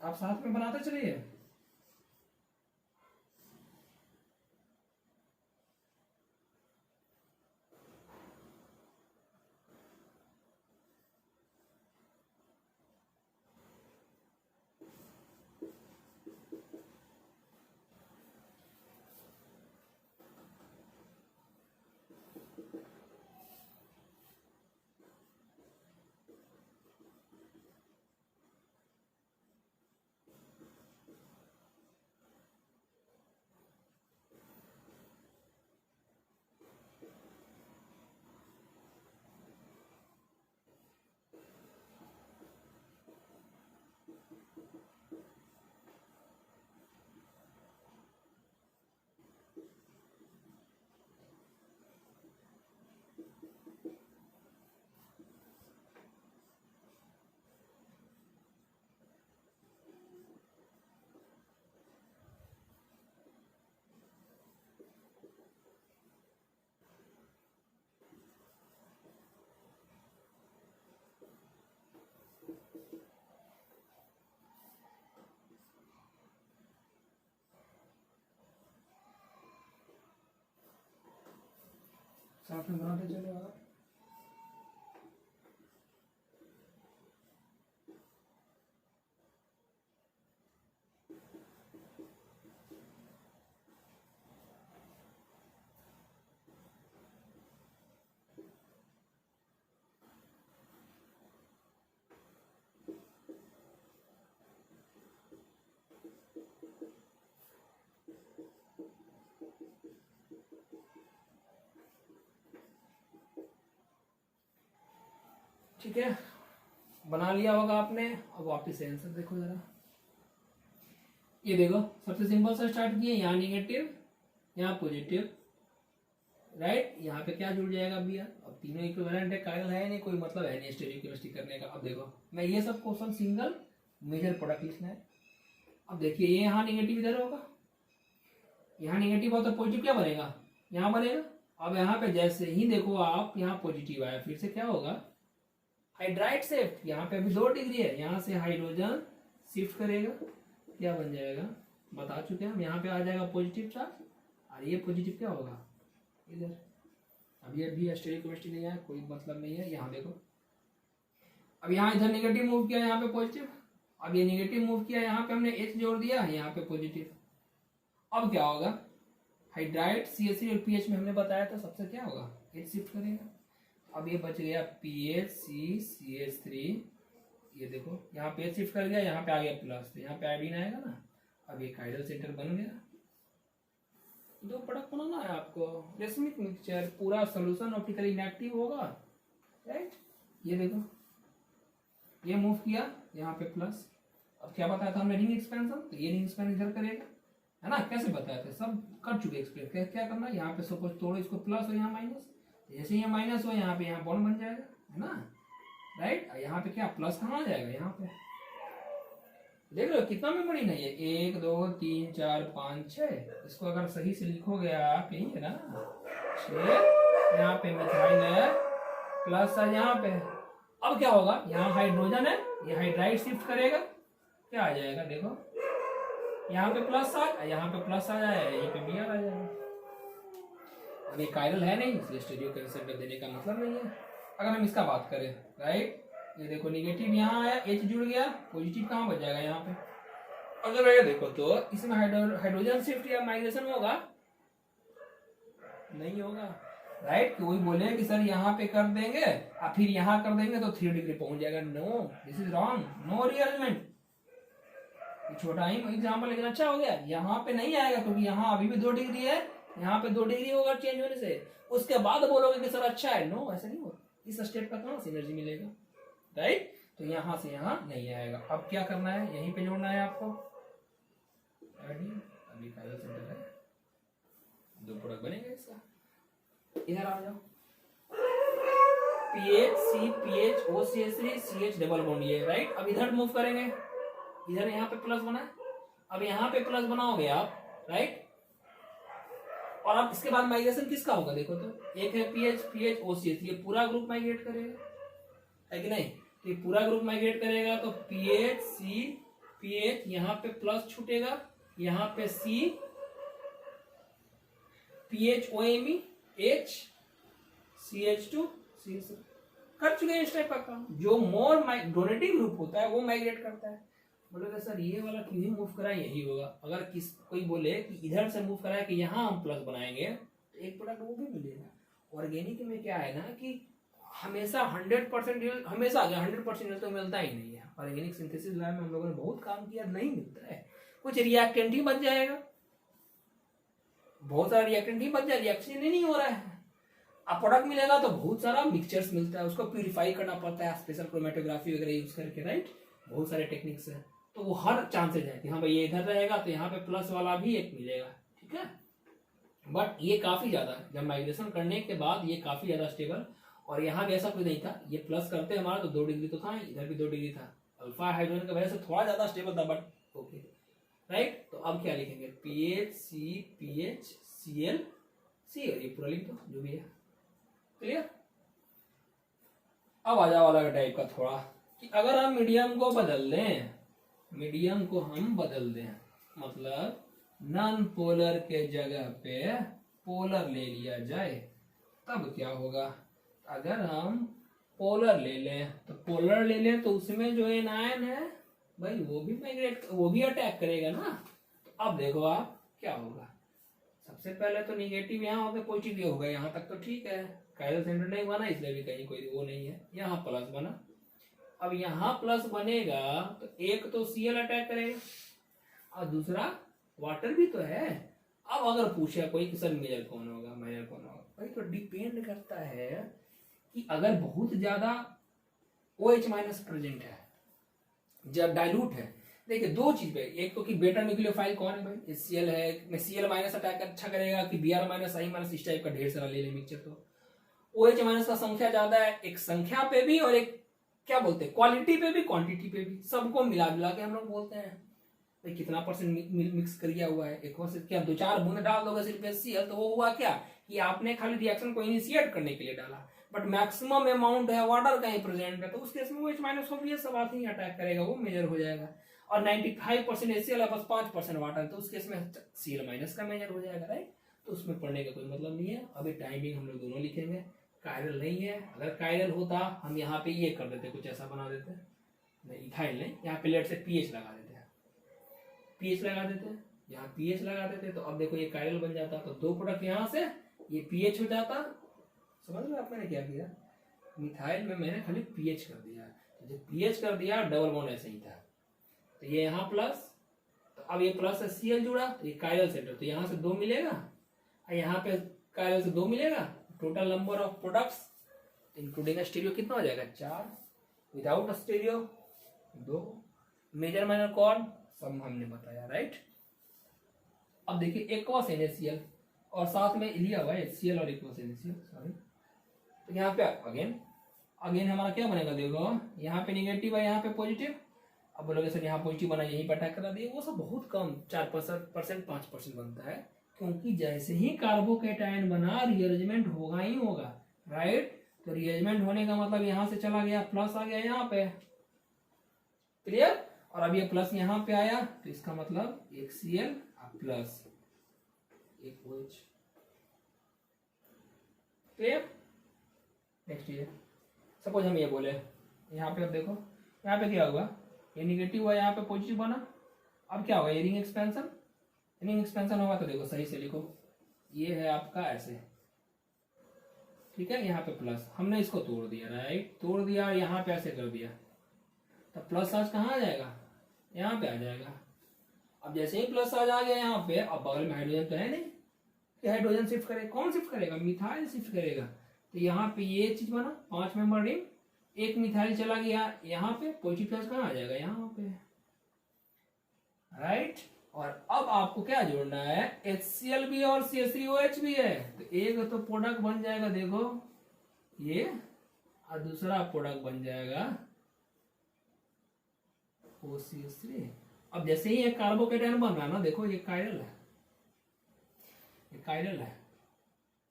आप साथ में बनाते चलिए। साथ में बनाते चलो आप। ठीक है, बना लिया होगा आपने। अब वापस आंसर देखो जरा, ये देखो सबसे सिंपल सा स्टार्ट किए, यहाँ निगेटिव यहाँ पॉजिटिव, राइट। यहाँ पे क्या जुड़ जाएगा बी आर। अब तीनों इक्विवेलेंट है, कायल है नहीं, कोई मतलब है नहीं स्टेरियोकेमिस्ट्री करने का। अब देखो मैं ये सब क्वेश्चन सिंगल मेजर प्रोडक्ट लिखना है। अब देखिए ये यहाँ निगेटिव इधर होगा, यहाँ निगेटिव हो तो पॉजिटिव क्या बनेगा, यहाँ बनेगा। अब यहाँ पे जैसे ही देखो आप यहाँ पॉजिटिव आया, फिर से क्या होगा, हाइड्राइड शिफ्ट। यहाँ पे अभी 2 डिग्री है, यहाँ से हाइड्रोजन शिफ्ट करेगा, क्या बन जाएगा बता चुके हैं हम। यहाँ पे आ जाएगा पॉजिटिव चार्ज, और ये पॉजिटिव क्या होगा इधर। अब ये भी स्टेरियोकेमिस्ट्री नहीं है, कोई मतलब नहीं है। यहाँ देखो अब यहाँ इधर नेगेटिव मूव किया, यहाँ पे पॉजिटिव। अब ये नेगेटिव मूव किया, यहाँ पे हमने H जोड़ दिया, यहाँ पे पॉजिटिव। अब क्या होगा, हाइड्राइड CH3 और पीएच में हमने बताया था सबसे क्या होगा, H शिफ्ट करेगा। अब ये बच गया PHCCH3, ये देखो यहाँ पे H शिफ्ट कर गया, यहाँ पे आ गया प्लस, तो यहाँ पे आयोडीन आएगा ना। अब ये काइडल सेंटर बन गया। 2 प्रोडक्ट बनाना है आपको, रेसमिक मिक्सचर, पूरा सोल्यूशन ऑप्टिकली इनएक्टिव होगा, राइट। ये देखो ये मूव किया, यहाँ पे प्लस। अब क्या बताया था हमने, रिंग एक्सपेंशन, तो ये रिंग एक्सपेंशन इधर करेगा, है ना। कैसे बताया था, सब कर चुके एक्सप्लेन। क्या करना है, यहाँ पे सपोज तोड़ो इसको, प्लस हो यहाँ माइनस, जैसे ये माइनस हो यहाँ पे यहाँ बॉन्ड बन जाएगा, है ना, राइट। यहाँ पे क्या प्लस कहाँ आ जाएगा, यहाँ पे देख लो कितना मेमोरी नहीं है, 1 2 3 4 5 6। इसको अगर सही से लिखोगे आप, यही है ना 6, यहाँ पे मिथाइल है, प्लस है यहाँ पे। अब क्या होगा, यहाँ हाइड्रोजन है, ये हाइड्राइड शिफ्ट करेगा, क्या आ जाएगा देखो, यहाँ पे प्लस आ, यहाँ पे प्लस आ जाएगा, यहीं पे Br आ जाएगा। अब ये कायरल है नहीं, इसलिए स्टेरियोकेमिस्ट्री देने का मतलब नहीं है। अगर हम इसका बात करें, राइट, ये देखो निगेटिव यहाँ आया, H जुड़ गया, पॉजिटिव कहाँ बच जाएगा यहाँ पे। अगर ये देखो तो इसमें हाइड्रोजन शिफ्ट या माइग्रेशन होगा, नहीं होगा, राइट। कोई बोले कि सर यहाँ पे कर देंगे और फिर यहाँ कर देंगे तो 3 डिग्री पहुंच जाएगा, no, this is wrong, no rearrangement. छोटा ही एग्जाम्पल लेकिन अच्छा हो गया। यहाँ पे नहीं आएगा क्योंकि यहाँ अभी भी 2 डिग्री है, यहाँ पे 2 डिग्री होगा चेंज होने से, उसके बाद बोलोगे कि सर अच्छा है, नो ऐसा नहीं होगा। इस स्टेप का कहाँ से एनर्जी मिलेगा, राइट। तो यहाँ से यहाँ नहीं आएगा। अब क्या करना है, यहीं पे जोड़ना है आपको, अभी कायल सेंटर है, 2 प्रोडक्ट बनेगा इसका। इधर आ जाओ, PHC PH OCH3 CH double bond, ये राइट। अब इधर मूव करेंगे, इधर यहाँ पे प्लस बना है, अब यहाँ पे प्लस बनाओगे आप, राइट। और अब इसके बाद माइग्रेशन किसका होगा देखो तो, एक है PH OCH, ये पूरा ग्रुप माइग्रेट करेगा, है कि नहीं। तो ये पूरा ग्रुप माइग्रेट करेगा तो PHC PH, यहाँ पे प्लस छूटेगा, यहाँ पे C PHOMe H CH2 CH, कर चुके हैं इस टाइप का काम। जो मोर डोनेटिंग ग्रुप होता है वो माइग्रेट करता है। बोलोगे सर ये वाला क्यों ही मूव करा, यही होगा। अगर कोई बोले कि इधर से मूव कराए कि यहाँ हम प्लस बनाएंगे तो एक प्रोडक्ट वो भी मिलेगा। ऑर्गेनिक में क्या है ना कि हमेशा 100% हमेशा 100% तो मिलता ही नहीं है। ऑर्गेनिक सिंथेसिस लैब में हम लोगों ने बहुत काम किया, नहीं मिलता है। कुछ रिएक्टेंट ही बच जाएगा, बहुत सारा रिएक्टेंट ही बच जाए, रिएक्शन ही नहीं हो रहा है। अब प्रोडक्ट मिलेगा तो बहुत सारा मिक्सचर्स मिलता है, उसको प्यूरिफाई करना पड़ता है स्पेशल क्रोमेटोग्राफी वगैरह यूज करके, राइट। बहुत सारे टेक्निक्स है, तो वो हर चांसेज है कि हाँ भाई ये इधर रहेगा तो यहाँ पे प्लस वाला भी एक मिलेगा, ठीक है। बट ये काफी ज्यादा, जब माइग्रेशन करने के बाद ये काफी ज्यादा स्टेबल। और यहाँ भी ऐसा कुछ नहीं था, ये प्लस करते हमारा तो 2 डिग्री तो था, इधर भी 2 डिग्री था। अल्फा हाइड्रोजन की वजह से थोड़ा ज्यादा स्टेबल था, बट ओके, राइट। तो अब क्या लिखेंगे, PHC PH Cl C, और ये पूरा लिख दो जो भी है, क्लियर। अब आ जाओ अलग टाइप का थोड़ा, कि अगर हम मीडियम को बदल दें, मीडियम को हम बदल दें, मतलब नॉन पोलर के जगह पे पोलर ले लिया जाए, तब क्या होगा, अगर हम पोलर ले लें तो पोलर ले लें तो उसमें जो एनायन है भाई वो भी मैग्नेट, वो भी अटैक करेगा ना। तो अब देखो आप क्या होगा, सबसे पहले तो निगेटिव यहाँ होगा, पॉजिटिव ये होगा, यहाँ तक तो ठीक है, कायरल सेंटर नहीं बना इसलिए भी कहीं कोई वो नहीं है, यहाँ प्लस बना। अब यहाँ प्लस बनेगा तो एक तो Cl अटैक करेगा और दूसरा वाटर भी तो है। अब अगर पूछा कोई कि सर मेजर कौन होगा, मेजर कौन होगा, भाई तो डिपेंड करता है कि अगर बहुत ज्यादा OH माइनस प्रेजेंट है, जब डाइल्यूट है, देखिए दो चीज पे, एक तो कि बेटा न्यूक्लियोफाइल कौन है भाई, Cl है, में Cl माइनस अटैक अच्छा करेगा कि Br माइनस I माइनस इस टाइप का ढेर सारा ले ले मिक्सचर, तो OH माइनस का संख्या ज्यादा है, एक संख्या पे भी और एक क्या बोलते हैं क्वालिटी पे भी क्वांटिटी पे भी, सबको मिला मिला के हम लोग बोलते हैं भाई कितना परसेंट मिक्स किया हुआ है। एक बार क्या 2-4 बूंद डाल दोगे सिर्फ Cl तो वो हुआ क्या कि आपने खाली रिएक्शन को इनिशिएट करने के लिए डाला, बट मैक्सिमम अमाउंट है वाटर का ही प्रेजेंट है, तो उस केस में OH माइनस ऑब्वियस सब आते ही अटैक करेगा, वो मेजर हो जाएगा। और 95% HCl है बस 5% वाटर, तो उस केस में Cl माइनस का मेजर हो जाएगा, राइट। तो उसमें पढ़ने का कोई मतलब नहीं है। अभी टाइमिंग हम लोग दोनों लिखेंगे, कायरल नहीं है, अगर कायरल होता हम यहाँ पे ये कर देते, कुछ ऐसा बना देते, नहीं इथाइल नहीं, यहाँ पे लेट से पीएच लगा देते हैं, पीएच लगा देते हैं, यहाँ पीएच लगा देते, तो अब देखो ये कायरल बन जाता, तो दो प्रोडक्ट यहाँ से ये पीएच हो जाता, समझ लो आप मैंने क्या किया, मिथाइल में मैंने खाली पीएच कर दिया, तो जब पीएच कर दिया डबल बॉन्ड ऐसे ही था, तो ये यहाँ प्लस, तो अब ये प्लस से Cl जुड़ा, तो ये कायरल सेंटर, तो यहाँ से 2 मिलेगा और यहाँ पे कायरल से 2 मिलेगा, total number of products including stereo कितना हो जाएगा 4, विदाउट स्टीरियो 2, मेजर माइनर कौन सब हमने बताया, राइट। अब देखिए एक्वस NaCl और साथ में लिया हुआ है HCl और एक्वस NaCl, सॉरी, तो यहाँ पे अगेन हमारा क्या बनेगा, देखो यहाँ पे निगेटिव है, यहाँ पे पॉजिटिव, अब बोलोगे सर यहाँ पॉजिटिव बना यहीं पर अटैक करा दिए, वो सब बहुत कम 4% 5% बनता है, क्योंकि जैसे ही कार्बोकेटायन बना रिअरेंजमेंट होगा ही होगा, राइट। तो रिअरेंजमेंट होने का मतलब यहाँ से चला गया प्लस आ गया यहाँ पे, क्लियर। और अब ये प्लस यहाँ पे आया तो इसका मतलब एक Cl प्लस एक OH, क्लियर। नेक्स्ट ये सपोज हम ये बोले यहाँ पे, अब देखो यहाँ पे क्या होगा, ये निगेटिव हुआ, यहाँ पे पॉजिटिव बना, अब क्या होगा, ये रिंग एक्सपेंशन, रिंग एक्सपेंशन होगा, तो देखो सही से लिखो, ये है आपका ऐसे, ठीक है, यहाँ पे प्लस, हमने इसको तोड़ दिया, राइट, तोड़ दिया, यहाँ पे ऐसे कर दिया, तो प्लस चार्ज कहाँ आ जाएगा, यहाँ पे आ जाएगा। अब जैसे ही प्लस चार्ज आ गया यहाँ पे, अब बगल में हाइड्रोजन तो है नहीं कि हाइड्रोजन शिफ्ट करेगा, कौन शिफ्ट करेगा, मिथाइल शिफ्ट करेगा, तो यहाँ पे ये चीज बना 5 मेंबर रिंग, एक मिथाइल चला गया यहाँ पे, पॉजिटिव चार्ज कहाँ आ जाएगा, यहाँ पे, राइट। और अब आपको क्या जोड़ना है, HCl भी और CH3OH भी है, तो एक तो प्रोडक्ट बन जाएगा देखो ये, और दूसरा प्रोडक्ट बन जाएगा OCH3। अब जैसे ही एक कार्बोकेटायन बन रहा है ना, देखो ये कायरल है, ये कायरल है,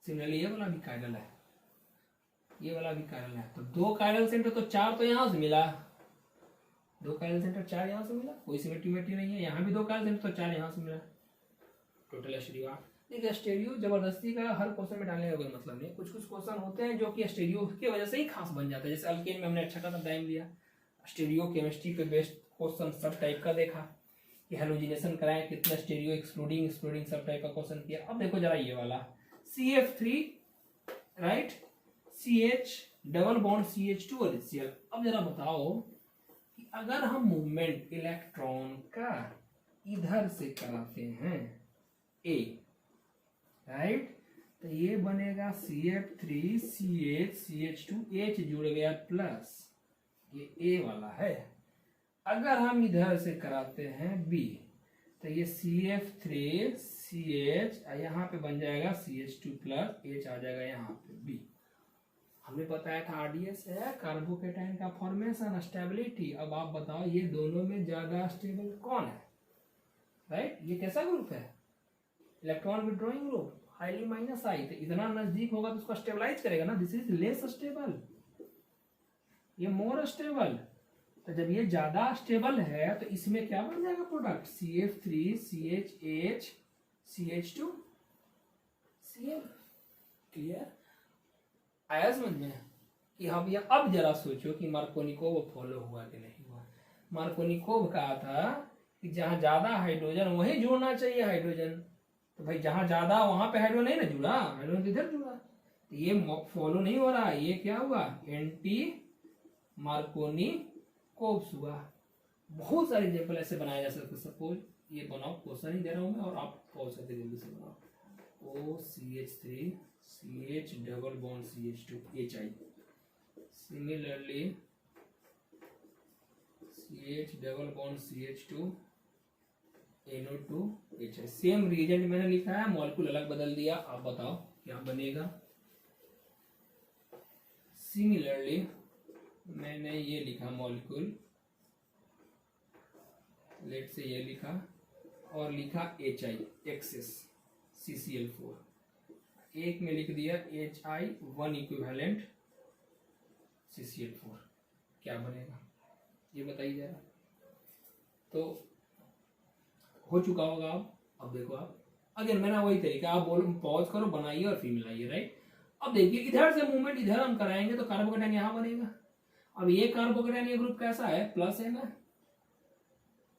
सिमिलरली ये वाला भी कायरल है, ये वाला भी कायरल है, तो 2 कायरल सेंटर, तो 4 तो यहाँ से मिला, 2 कायरल सेंटर 4 यहाँ से मिला, कोई सिमेट्री नहीं है, यहाँ भी 2 कायरल सेंटर तो 4 यहाँ से मिला, टोटल स्टीरियो 8। देखिए स्टीरियो जबरदस्ती का हर क्वेश्चन में डालने का कोई मतलब नहीं, कुछ कुछ क्वेश्चन होते हैं जो कि स्टीरियो की वजह से ही खास बन जाता है, जैसे अल्केन में हमने अच्छा खासा टाइम लिया, स्टीरियो केमिस्ट्री पे बेस्ड क्वेश्चन सब टाइप का देखा कि हेलोजिनेशन कराएं कितना, स्टीरियो एक्सक्लूडिंग सब टाइप का क्वेश्चन किया। अब देखो जरा ये वाला CF3, right, CH double bond CH2 और HCl। अब जरा बताओ कि अगर हम मूवमेंट इलेक्ट्रॉन का इधर से कराते हैं A, राइट, तो ये बनेगा CF3 CH CH2 H जुड़ गया प्लस, ये A वाला है। अगर हम इधर से कराते हैं B, तो ये CF3 CH यहाँ पे बन जाएगा CH2 प्लस H आ जाएगा यहाँ पे B। हमने बताया था RDS है कार्बोकेटाइन का फॉर्मेशन, स्टेबिलिटी। अब आप बताओ ये दोनों में ज्यादा स्टेबल कौन है, राइट। ये कैसा ग्रुप है, electron withdrawing group, highly minus I, तो इतना नजदीक होगा तो उसको स्टेबलाइज करेगा ना, दिस इज लेस स्टेबल, ये मोर स्टेबल। तो जब ये ज्यादा स्टेबल है तो इसमें क्या बन जाएगा product, CF3 CHH CH2 Cl, clear. आया समझ में कि हाँ भैया अब जरा सोचो कि मार्कोनिकोव फॉलो हुआ कि नहीं हुआ। मार्कोनिकोव कहा था कि जहाँ ज्यादा हाइड्रोजन वहीं जुड़ना चाहिए हाइड्रोजन, तो भाई जहाँ ज्यादा वहां पे हाइड्रोजन नहीं ना जुड़ा, हाइड्रोजन तो इधर जुड़ा, तो ये फॉलो नहीं हो रहा, ये क्या हुआ, एंटी मार्कोनिकोव्स हुआ। बहुत सारे एग्जाम्पल ऐसे बनाए जा सकते। सपोज ये बनाओ, क्वेश्चन ही दे रहा हूं मैं और आप पहुंच सकते जल्दी से बनाओ। OCH3 CH double bond CH2 HI, similarly CH double bond CH2 NO2 HI। Same reagent मैंने लिखा है, मॉलिक्यूल अलग बदल दिया, आप बताओ क्या बनेगा। सिमिलरली मैंने ये लिखा मॉलिक्यूल, लेट से ये लिखा और लिखा HI एक्सेस CCl4, एक में लिख दिया HI 1 इक्विवेलेंट CCl4, क्या बनेगा ये बताइए जरा। तो हो चुका होगा अब देखो आप, अगर मैंने वही तरीका, आप बोलो पॉज करो, बनाइए और फिर मिलाइए, राइट। अब देखिए इधर से मूवमेंट इधर हम कराएंगे तो कार्बोकेटाइन यहाँ बनेगा। अब ये कार्बोकेटाइन ये ग्रुप कैसा है, प्लस है ना,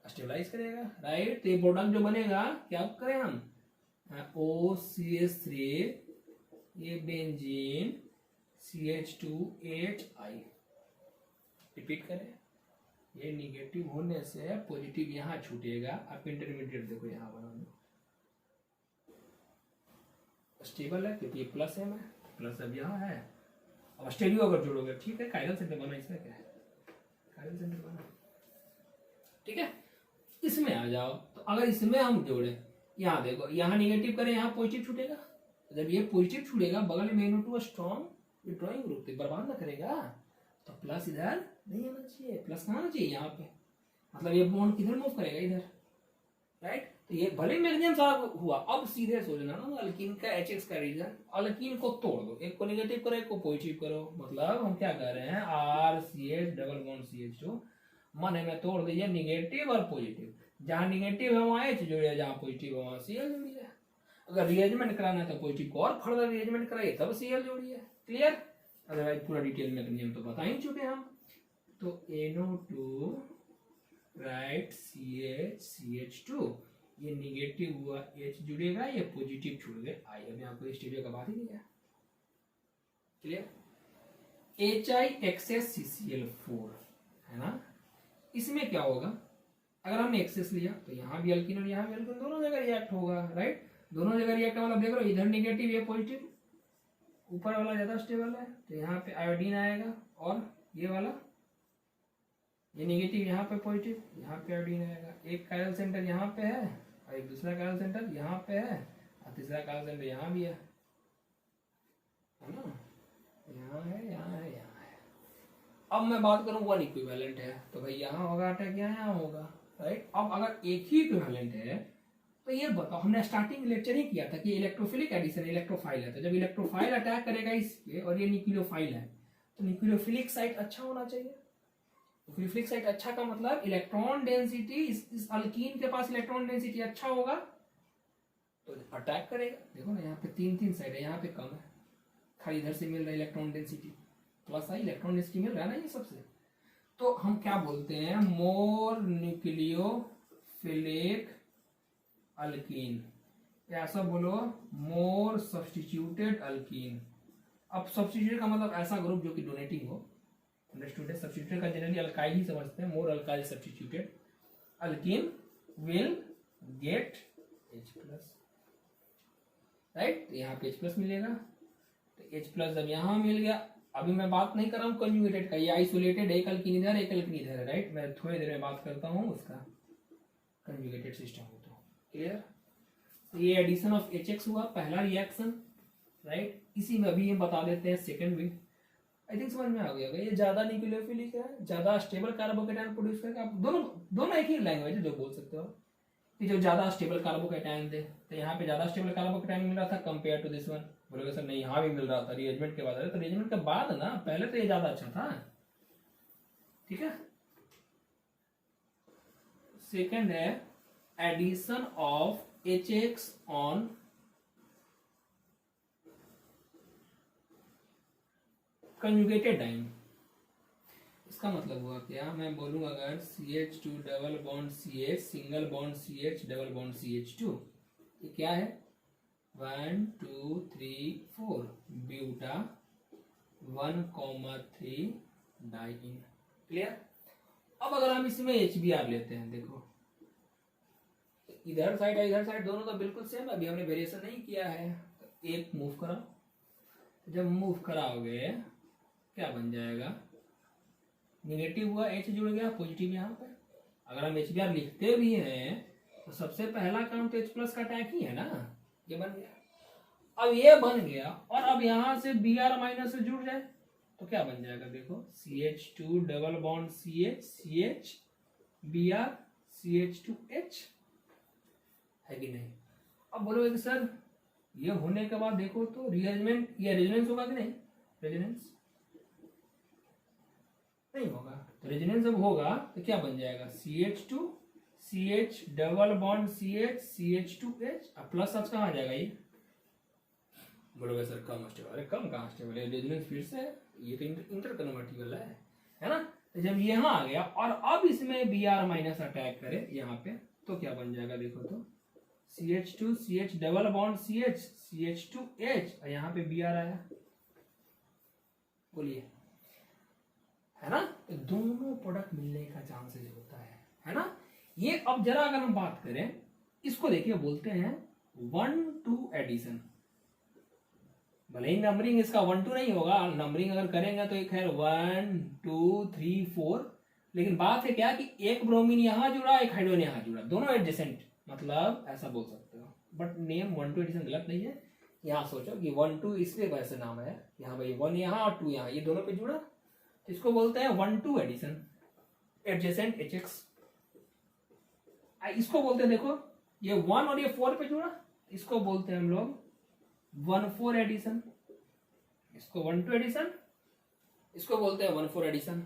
स्टेबलाइज करेगा, राइट। तो ये प्रोडक्ट जो बनेगा क्या करें हम, OCH3 ये बेंजीन CH2HI, रिपीट करें, ये निगेटिव होने से पॉजिटिव यहाँ छूटेगा। आप इंटरमीडिएट देखो यहाँ बना दो, स्टेबल है क्योंकि ये प्लस है, मैं प्लस अब यहाँ है। अब स्टेरियो अगर जोड़ोगे, ठीक है, कायरल सेंटर बना, इसमें क्या है, कायरल सेंटर बना, ठीक है। इसमें आ जाओ, तो अगर इसमें हम जोड़े, यहाँ देखो, यहाँ निगेटिव करें, यहाँ पॉजिटिव छूटेगा। जब ये पॉजिटिव छूटेगा, बगल में NO2 स्ट्रॉन्ग विड्रॉइंग ग्रुप तो बर्बाद ना करेगा, तो प्लस इधर नहीं आना चाहिए, प्लस कहाँ आना चाहिए यहाँ पे, मतलब ये बॉन्ड किधर मूव करेगा, इधर, राइट। तो ये भले मैग्नीशियम साहब हुआ। अब सीधे सोचना ना, अल्कीन का HX का रीजन, अल्कीन को तोड़ दो, एक को नेगेटिव करो, एक को पॉजिटिव करो, मतलब हम क्या कर रहे हैं, RCH डबल बॉन्ड CH2 मन में तोड़ दीजिए निगेटिव और पॉजिटिव, जहाँ निगेटिव है वहाँ H जोड़िए, जहाँ पॉजिटिव है वहाँ Cl जोड़िए। अगर रिएजमेंट कराना है तो पॉजिटिव को और फर्दर रिएजमेंट कराइए, तब Cl जोड़िए, क्लियर। अदरवाइज पूरा डिटेल मैग्नीशियम तो बता ही चुके हम। तो NO2 राइट CH CH2, ये निगेटिव हुआ, H जुड़ेगा, ये पॉजिटिव छूट गए I। अभी आपको स्टेरियो का बात ही नहीं है, क्लियर। HI एक्सेस CCl4 है ना, इसमें क्या होगा, अगर हमने एक्सेस लिया तो यहाँ भी अल्कीन और यहाँ भी अल्कीन, दोनों जगह रिएक्ट होगा, राइट। दोनों जगह रिएक्ट का मतलब देख रहे हो, इधर निगेटिव ये पॉजिटिव, ऊपर वाला ज्यादा स्टेबल है तो यहाँ पे आयोडीन आएगा, और ये वाला ये निगेटिव, यहाँ पे पॉजिटिव, यहाँ पे आयोडीन आएगा। एक कायरल सेंटर यहाँ पे है और एक दूसरा कायरल सेंटर यहाँ पे है, और तीसरा कायरल सेंटर यहाँ भी है ना, यहाँ है, यहाँ है, यहाँ है। अब मैं बात करूँ वन इक्विवेलेंट है, तो भाई यहाँ होगा अटैक, यहाँ होगा, राइट। अब अगर एक ही इक्विवेलेंट है तो ये बताओ, हमने स्टार्टिंग लेक्चर ही किया था कि इलेक्ट्रोफिलिक एडिशन इलेक्ट्रोफाइल है, तो जब इलेक्ट्रोफाइल अटैक करेगा इस पे और ये न्यूक्लियोफाइल है, तो न्यूक्लियोफिलिक साइट अच्छा होना चाहिए। न्यूक्लियोफिलिक साइट अच्छा का मतलब इलेक्ट्रॉन डेंसिटी, इस अल्कीन के पास इलेक्ट्रॉन डेंसिटी अच्छा होगा तो अटैक करेगा। देखो ना यहाँ पे तीन साइड है, यहाँ पे कम है, खाली इधर से मिल रहा है इलेक्ट्रॉन डेंसिटी, प्लस आई इलेक्ट्रॉन डेंसिटी मिल रहा है ना ये सबसे। तो हम क्या बोलते हैं, मोर न्यूक्लियोफिलिक अल्कीन, ऐसा बोलो मोर सब्स्टिट्यूटेड अल्कीन। अब सब्स्टिट्यूटेड का मतलब ऐसा ग्रुप जो कि डोनेटिंग हो, अंडरस्टूड है। सब्स्टिट्यूटेड का जनरली अल्काइल ही समझते हैं, more alkyl substituted alkene will get H+, right. यहाँ पे H+ मिलेगा, तो H+ जब यहाँ मिल गया, अभी मैं बात नहीं कर रहा हूँ कंजुगेटेड का, ये आइसोलेटेड एक अल्कीन इधर एक अल्कीन इधर है, राइट। मैं थोड़ी देर में बात करता हूँ उसका कंजुगेटेड सिस्टम हो, तो क्लियर। ये एडिशन ऑफ HX हुआ पहला रिएक्शन, राइट। इसी में अभी ये बता देते हैं सेकंड भी, आई थिंक समझ में आ गया होगा। ये ज्यादा न्यूक्लियोफिलिक है, ज्यादा स्टेबल कार्बोकेटाइन प्रोड्यूस करेगा। आप दोनों एक ही लैंग्वेज है जो बोल सकते हो कि जो ज्यादा स्टेबल कार्बोकेटाइन दे, तो यहाँ पे ज्यादा स्टेबल कार्बोकेटाइन मिल रहा था कंपेयर टू दिस वन। बोलोगे सर नहीं, यहाँ भी मिल रहा था रिएजमेंट के बाद, अरे तो रिएजमेंट के बाद ना, पहले तो ये ज्यादा अच्छा था, ठीक है। सेकंड है addition of HX on conjugated diene. इसका मतलब हुआ क्या, मैं बोलूंगा अगर CH2 double bond CH single bond CH double bond CH2, ये क्या है 1 2 3 4 ब्यूटा 1,3 डाइन। क्लियर। अब अगर हम इसमें HBr लेते हैं, देखो इधर साइड और इधर साइड दोनों तो बिल्कुल सेम, अभी हमने वेरिएशन नहीं किया है। तो एक मूव कराओ, जब मूव कराओगे क्या बन जाएगा, निगेटिव हुआ, H जुड़ गया, पॉजिटिव यहाँ पे। अगर हम HBr लिखते भी हैं तो सबसे पहला काम तो H प्लस का टैग ही है ना, ये बन गया। अब ये बन गया और अब यहाँ से Br माइनस से जुड़ जाए तो क्या बन जाएगा, देखो CH2 double bond CH CH Br CH2H, है कि नहीं। अब बोलोगे कि सर ये होने के बाद देखो तो रीअरेंजमेंट, ये रेजोनेंस होगा कि नहीं, रेजोनेंस नहीं होगा। तो रेजोनेंस जब होगा तो क्या बन जाएगा, CH2 CH double bond CH CH2H, अब प्लस अब कहाँ आ जाएगा, ये बोलोगे सर कम स्टेबल, अरे कम कहाँ स्टेबल है, रेजोनेंस फिर से ये तो इंटर कन्वर्टिबल है ना। तो जब यहाँ आ गया और अब इसमें Br माइनस अटैक करे यहाँ पे तो क्या बन जाएगा, देखो तो CH2 CH double bond CH CH2H और यहाँ पे Br आया, बोलिए, है ना। तो दोनों प्रोडक्ट मिलने का चांसेस होता है ना। ये अब जरा अगर हम बात करें इसको, देखिए बोलते हैं 1-2 एडिशन। भले ही नंबरिंग इसका 1-2 नहीं होगा, नंबरिंग अगर करेंगे तो एक है 1 2 3 4, लेकिन बात है क्या कि एक ब्रोमीन यहाँ जुड़ा, एक हाइड्रोजन यहाँ जुड़ा, दोनों एडजेसेंट, मतलब ऐसा बोल सकते हो। बट नेम 1-2 एडिशन गलत नहीं है। यहाँ सोचो कि 1-2 इसलिए वैसे नाम है, यहाँ भाई 1 यहाँ और 2 यहाँ, ये दोनों पे जुड़ा, इसको बोलते हैं 1-2 एडिशन, एडजेसेंट HX। इसको बोलते हैं, देखो ये 1 और ये 4 पे जुड़ा, इसको बोलते हैं हम लोग 1-4 एडिशन, इसको 1-2 एडिशन, इसको बोलते हैं 1-4 एडिशन।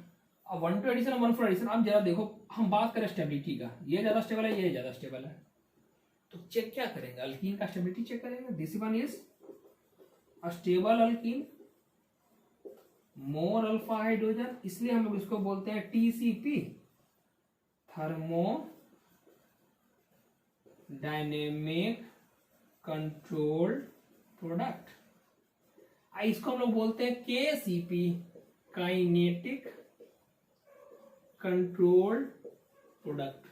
अब 1-2 एडिशन और 1-4 एडिशन, अब जरा देखो हम बात करें स्टेबिलिटी का, ये ज्यादा स्टेबल है, ये ज्यादा स्टेबल है, तो चेक क्या करेंगे, अल्कीन का स्टेबिलिटी चेक करेंगे। This one is a stable alkyne, more alpha hydrogen, इसलिए हम लोग इसको बोलते हैं TCP, thermo dynamic controlled product. इसको हम लोग बोलते हैं KCP, काइनेटिक कंट्रोल्ड प्रोडक्ट।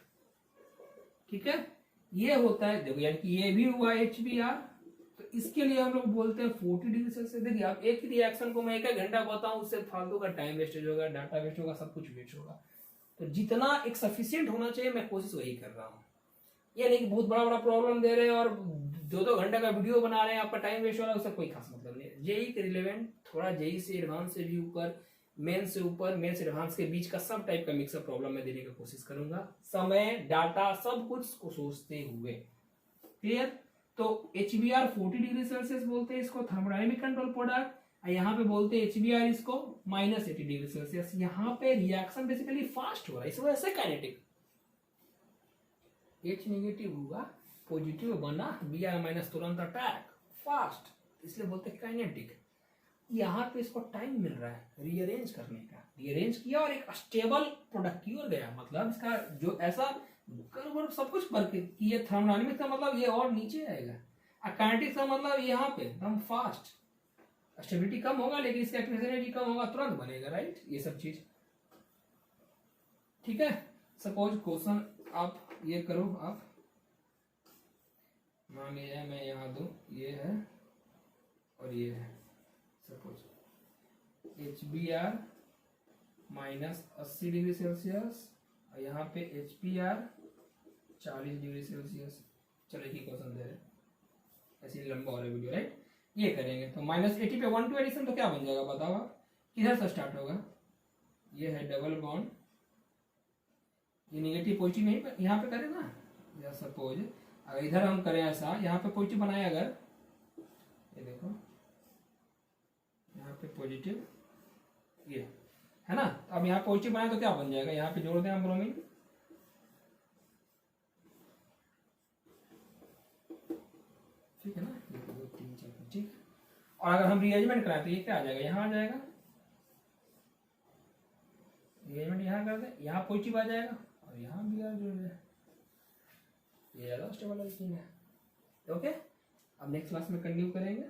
ठीक है, ये होता है, देखो यानी कि ये भी हुआ HBr, तो इसके लिए हम लोग बोलते हैं 40 डिग्री सेल्सियस। देखिए आप एक रिएक्शन को मैं 1 घंटा बताऊं, उससे फालतू का टाइम वेस्टेज होगा, डाटा वेस्ट होगा, सब कुछ वेस्ट होगा। तो जितना एक सफिशियंट होना चाहिए मैं कोशिश वही कर रहा हूँ। ये नहीं कि बहुत बड़ा बड़ा प्रॉब्लम दे रहे हैं और 2-2 घंटे का वीडियो बना रहे हैं, आपका टाइम वेस्ट हो रहा है, उससे कोई खास मतलब नहीं है। जेई के रिलेवेंट थोड़ा, जेई से एडवांस से भी ऊपर, मेन से ऊपर, मेन से एडवांस के बीच का सब टाइप का मिक्सअप प्रॉब्लम मैं देने की कोशिश करूंगा, समय डाटा सब कुछ को सोचते हुए। क्लियर। तो HBr 40 डिग्री सेल्सियस बोलते हैं इसको, थर्मोडायनेमिक कंट्रोल प्रोडक्ट। यहाँ पे बोलते हैं HBr इसको -80 डिग्री सेल्सियस। यहाँ पे रिएक्शन बेसिकली फास्ट हो रहा है, इस वजह से काइनेटिक। H नेगेटिव हुआ, पॉजिटिव बना, Br माइनस तुरंत अटैक, फास्ट, इसलिए बोलते हैं काइनेटिक। यहाँ पे इसको टाइम मिल रहा है रीअरेंज करने का, रीअरेंज किया और एक स्टेबल प्रोडक्ट की ओर गया। मतलब इसका जो ऐसा सब कुछ करके कि ये थर्मोडायनेमिक का मतलब ये और नीचे आएगा, और काइनेटिक का मतलब यहाँ पे एकदम फास्ट, स्टेबिलिटी कम होगा लेकिन इसका एक्टिवेशन एनर्जी कम होगा, तुरंत बनेगा, राइट। ये सब चीज ठीक है। सपोज क्वेश्चन आप ये करो, आप मान लिया मैं यहाँ दूं, ये है और ये है, सपोज HBr -80 डिग्री सेल्सियस और यहाँ पे HBr 40 डिग्री सेल्सियस। चलो एक ही क्वेश्चन दे रहे, ऐसे लंबा हो रहा है वीडियो, राइट। ये करेंगे तो -80 पे 1-2 एडिशन, तो क्या बन जाएगा बताओ आप, किधर से स्टार्ट होगा, ये है डबल बॉन्ड, ये नेगेटिव पॉजिटिव नहीं यहाँ पे करें ना, या सपोज अगर इधर हम करें ऐसा, यहाँ पे पॉजिटिव बनाए अगर, ये देखो यहाँ पे पॉजिटिव, ये है ना। तो अब यहाँ पॉजिटिव बनाए तो क्या बन जाएगा, यहाँ पे जोड़ दें हम ब्रोमीन, ठीक है ना, 1 2 3 4 ठीक। और अगर हम रीअरेंजमेंट कराएं तो ये क्या आ जाएगा, यहाँ आ जाएगा, यहाँ कर दें, यहाँ पॉजिटिव आ जाएगा और यहाँ भी आर जुड़ जाए, ये ज़्यादा स्टेबल है। ओके, अब नेक्स्ट क्लास में कंटिन्यू करेंगे।